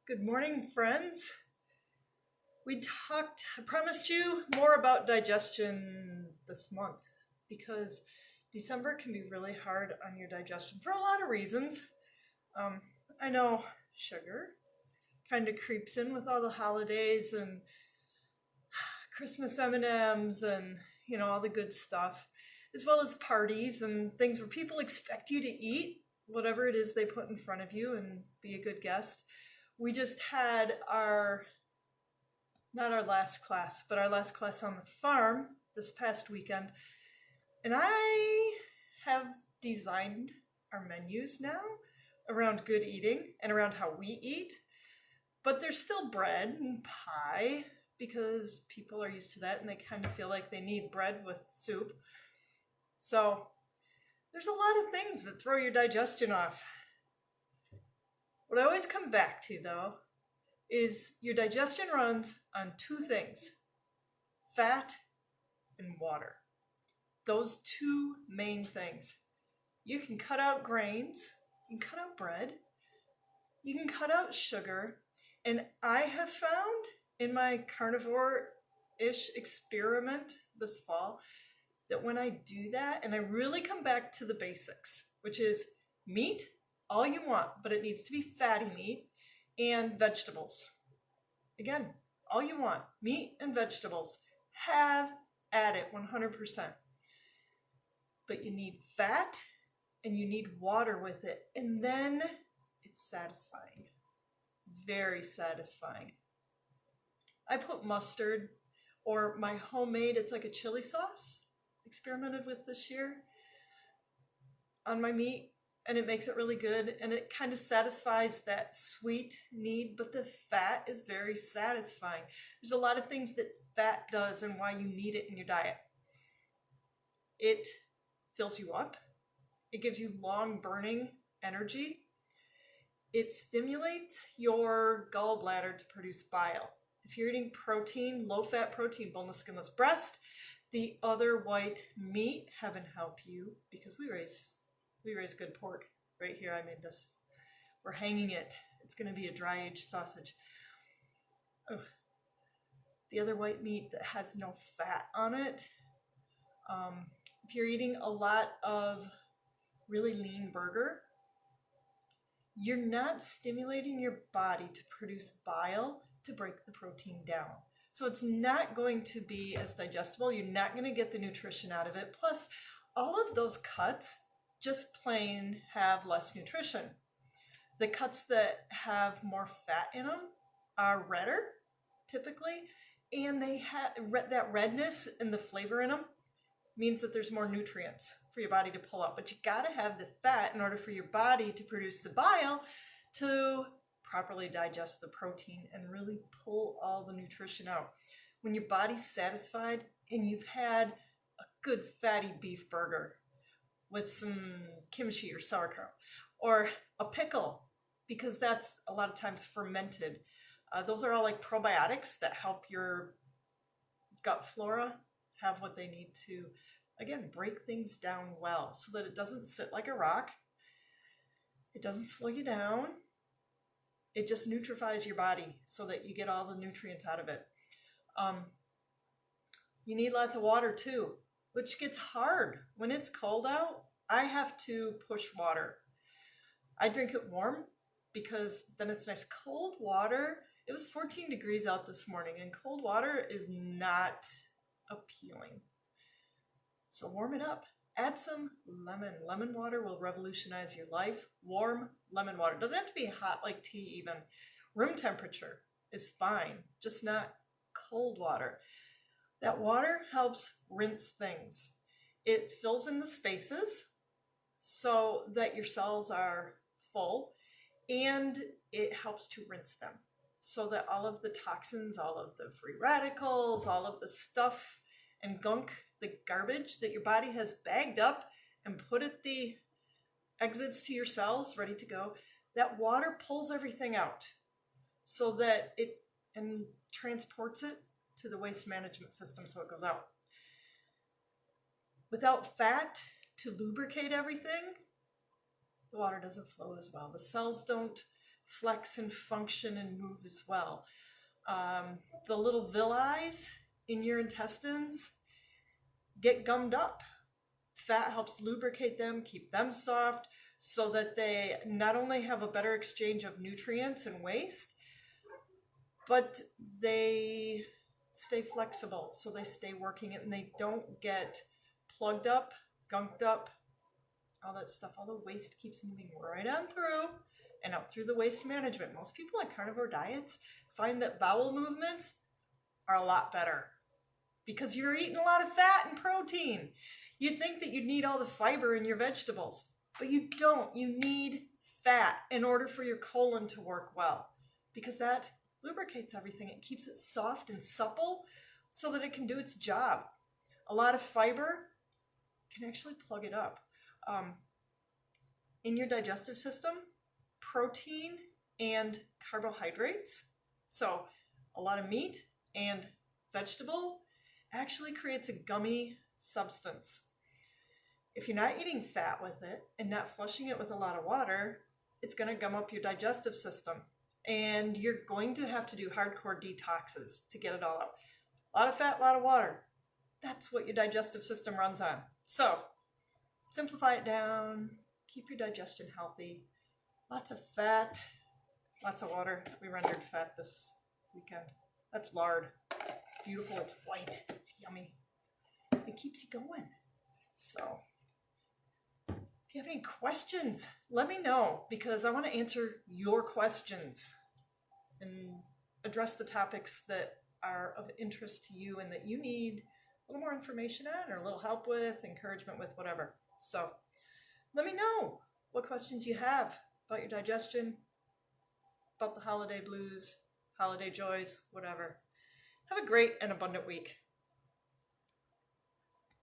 Good morning, friends. I promised you more about digestion this month because December can be really hard on your digestion for a lot of reasons. I know sugar kind of creeps in with all the holidays and Christmas M&Ms and, all the good stuff, as well as parties and things where people expect you to eat whatever it is they put in front of you and be a good guest. We just had not our last class, but our last class on the farm this past weekend. And I have designed our menus now around good eating and around how we eat. But there's still bread and pie because people are used to that and they kind of feel like they need bread with soup. So there's a lot of things that throw your digestion off. What I always come back to, though, is your digestion runs on two things: fat and water. Those two main things. You can cut out grains, you can cut out bread, you can cut out sugar, and I have found in my carnivore-ish experiment this fall that when I do that, and I really come back to the basics, which is meat, all you want, but it needs to be fatty meat, and vegetables. Again, all you want, meat and vegetables. Have at it 100%. But you need fat and you need water with it, and then it's satisfying. Very satisfying. I put mustard or my homemade, it's like a chili sauce, experimented with this year, on my meat. And it makes it really good, and it kind of satisfies that sweet need, but the fat is very satisfying. There's a lot of things that fat does and why you need it in your diet. It fills you up. It gives you long burning energy. It stimulates your gallbladder to produce bile. If you're eating protein, low-fat protein, boneless, skinless breast, the other white meat, heaven help you, because we raise good pork. Right here, I made this. We're hanging it. It's going to be a dry-aged sausage. Oh. The other white meat that has no fat on it. If you're eating a lot of really lean burger, you're not stimulating your body to produce bile to break the protein down. So it's not going to be as digestible. You're not going to get the nutrition out of it. Plus, all of those cuts just plain have less nutrition. The cuts that have more fat in them are redder, typically, and they have that redness and the flavor in them means that there's more nutrients for your body to pull up. But you gotta have the fat in order for your body to produce the bile to properly digest the protein and really pull all the nutrition out. When your body's satisfied and you've had a good fatty beef burger with some kimchi or sauerkraut, or a pickle, because that's a lot of times fermented. Those are all like probiotics that help your gut flora have what they need to, again, break things down well so that it doesn't sit like a rock. It doesn't slow you down. It just nutrifies your body so that you get all the nutrients out of it. You need lots of water too, which gets hard. When it's cold out, I have to push water. I drink it warm because then it's nice. Cold water, it was 14 degrees out this morning, and cold water is not appealing. So warm it up. Add some lemon. Lemon water will revolutionize your life. Warm lemon water. It doesn't have to be hot like tea even. Room temperature is fine, just not cold water. That water helps rinse things. It fills in the spaces so that your cells are full, and it helps to rinse them so that all of the toxins, all of the free radicals, all of the stuff and gunk, the garbage that your body has bagged up and put at the exits to your cells ready to go, that water pulls everything out so that it and transports it to the waste management system so it goes out. Without fat to lubricate everything, the water doesn't flow as well. The cells don't flex and function and move as well. The little villi in your intestines get gummed up. Fat helps lubricate them, keep them soft, so that they not only have a better exchange of nutrients and waste, but they stay flexible, so they stay working and they don't get plugged up, gunked up, all that stuff. All the waste keeps moving right on through and out through the waste management. Most people on carnivore diets find that bowel movements are a lot better because you're eating a lot of fat and protein. You'd think that you'd need all the fiber in your vegetables, but you don't. You need fat in order for your colon to work well, because that lubricates everything. It keeps it soft and supple so that it can do its job. A lot of fiber can actually plug it up. In your digestive system, protein and carbohydrates, so a lot of meat and vegetable, actually creates a gummy substance. If you're not eating fat with it and not flushing it with a lot of water, it's going to gum up your digestive system. And you're going to have to do hardcore detoxes to get it all out. A lot of fat, a lot of water. That's what your digestive system runs on. So, simplify it down, keep your digestion healthy. Lots of fat, lots of water. We rendered fat this weekend. That's lard. It's beautiful, it's white, it's yummy. It keeps you going. So, if you have any questions, let me know, because I want to answer your questions and address the topics that are of interest to you and that you need a little more information on or a little help with, encouragement with, whatever. So let me know what questions you have about your digestion, about the holiday blues, holiday joys, whatever. Have a great and abundant week.